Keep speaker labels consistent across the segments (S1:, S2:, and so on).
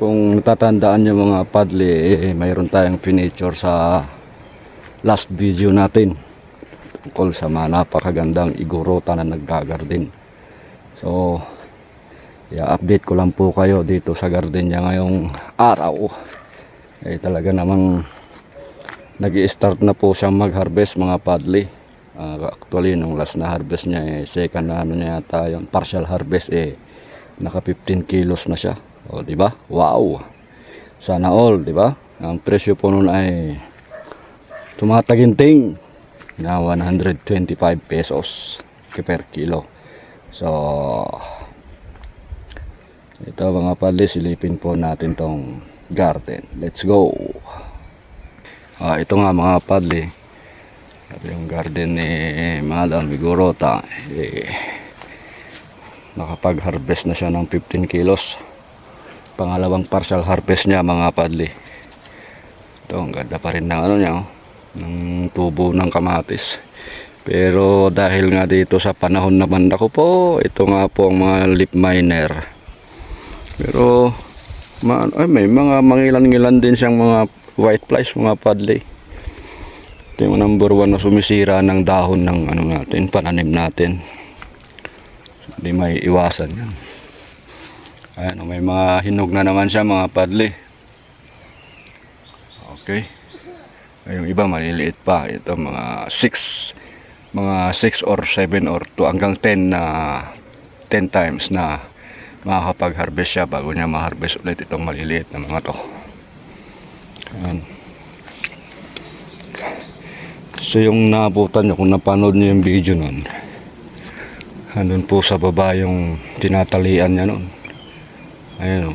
S1: Kung natatandaan nyo mga padli, mayroon tayong finiture sa last video natin tungkol sa mga napakagandang igorota na naggagarden. So, i-update ko lang po kayo dito sa garden niya ngayong araw. Talaga namang nag-i-start na po siyang mag-harvest mga padli. Actually, nung last na harvest niya, second na ano niya yata yun, partial harvest, naka 15 kilos na siya. O, di ba? Wow! Sana all, di ba? Ang presyo po nun ay tumataginting na 125 pesos per kilo. So, ito mga padli, silipin po natin tong garden. Let's go! Ito nga mga padli, yung garden ni Madam Igorota, nakapag-harvest na siya ng 15 kilos. Pangalawang partial harvest niya mga padli. Ito, ang ganda pa rin ng ano niya, ng tubo ng kamatis. Pero dahil nga dito sa panahon naman ako po, ito nga po ang mga leaf miner. Pero may mga mangilan-ngilan din siyang mga white flies mga padli. Ito yung number 1 na sumisira ng dahon ng ano natin, pananim natin. Hindi may iwasan yan. Ayan, may mga hinog na naman siya mga padli. Okay. Yung iba maliliit pa. Ito mga 6 or 7 or 2 hanggang 10 times na makakapag-harvest siya bago niya ma-harvest ulit itong maliliit na mga to. Ayan. So yung naabutan nyo, kung napanood nyo yung video nun, andun po sa baba yung tinatalian niya nun. Ayan o,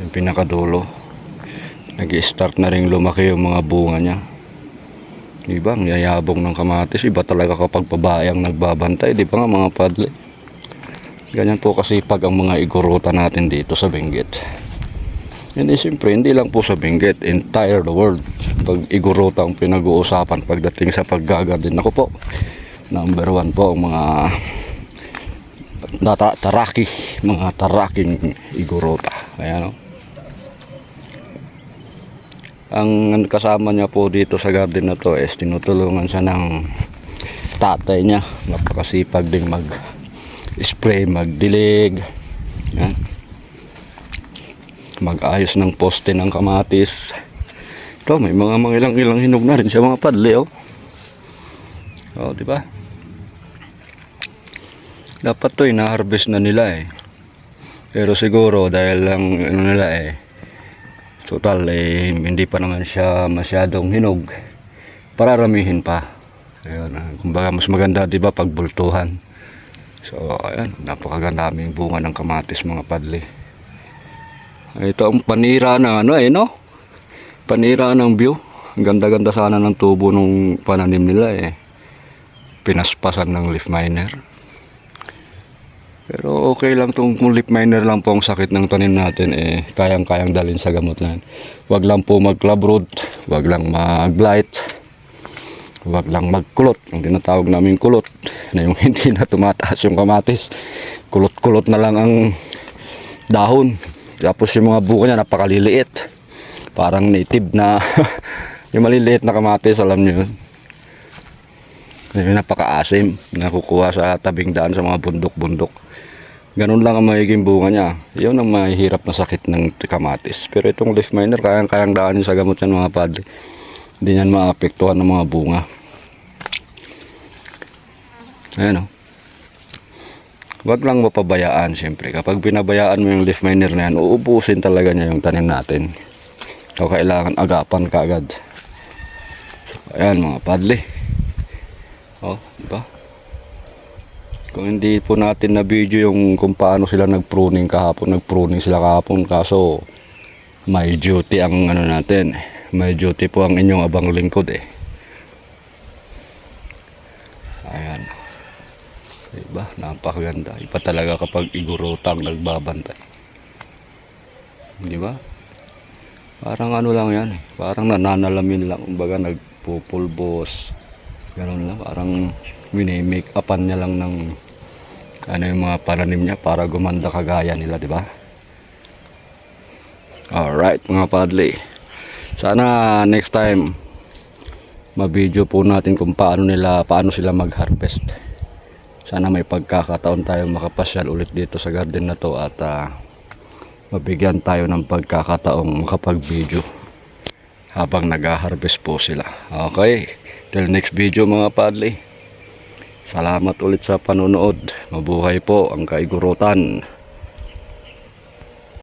S1: yung pinakadulo, nag-i-start na rin lumaki yung mga bunga niya. Diba, ang yayabong ng kamatis. Iba talaga kapag babae ang nagbabantay, di ba nga mga padli? Ganyan po kasi pag ang mga igorota natin dito sa Benguet. Hindi, siyempre, hindi lang po sa Benguet, entire the world. Pag igorota ang pinag-uusapan pagdating sa paggagarden, ako po, number 1 po ang mga mga taraking igorota. Ayan o. Ang kasama niya po dito sa garden na to is tinutulungan siya ng tatay niya. Napakasipag ding mag-spray, magdilig, yan, mag-ayos ng poste ng kamatis. Ito, may mga ilang hinog na rin siya mga padli o. O, di ba? Dapat to na-harvest na nila pero siguro dahil lang ano nila total hindi pa naman siya masyadong hinog, pararamihin pa. Ayun, kumbaga mas maganda di ba pag bultuhan. So ayan, napakagandaming bunga ng kamatis mga padli. Ito ang panira ng ano no? Panira ng view. Ang ganda-ganda sana ng tubo nung pananim nila pinaspasan ng leaf miner. Pero okay lang tong leaf miner lang po ang sakit ng tanim natin kayang-kayang dalhin sa gamot na. Wag lang po mag-club root, wag lang mag-blight, wag lang magkulot. Yung tinatawag namin kulot na yung hindi na tumataas yung kamatis. Kulot-kulot na lang ang dahon. Tapos yung mga buko niya napakaliliit. Parang native na yung maliliit na kamatis, alam niyo yun. Yung napaka-asim na kukuha sa tabing daan sa mga bundok-bundok. Ganun lang ang magiging bunga niya. Yun ang mahihirap na sakit ng kamatis. Pero itong leaf miner, kayang-kayang daan yung sa gamot yan mga padli. Hindi yan maapektuhan ng mga bunga. Ayan o. Wag lang mapabayaan siyempre. Kapag binabayaan mo yung leaf miner na yan, uubusin talaga niya yung tanim natin. So kailangan agapan ka agad. So, ayan mga padli. Oh, diba? Kung hindi po natin na video yung kung paano sila nag-pruning sila kahapon, kaso may duty ang ano natin. May duty po ang inyong abang lingkod Ayan. Diba? Napakaganda. Iba talaga kapag igorotang nagbabantay. Diba? Parang ano lang yan Parang nananalamin lang. Kumbaga nagpupulbos. Ganun lang. Parang minimake upan niya lang ng ano yung mga pananim niya para gumanda kagaya nila, di ba? Alright mga padli. Sana next time ma-video po natin kung paano sila mag-harvest. Sana may pagkakataon tayong makapasyal ulit dito sa garden na to at mabigyan tayo ng pagkakataong makapag-video habang nag-harvest po sila. Okay, till next video mga padli. Salamat ulit sa panonood. Mabuhay po ang kaigurutan.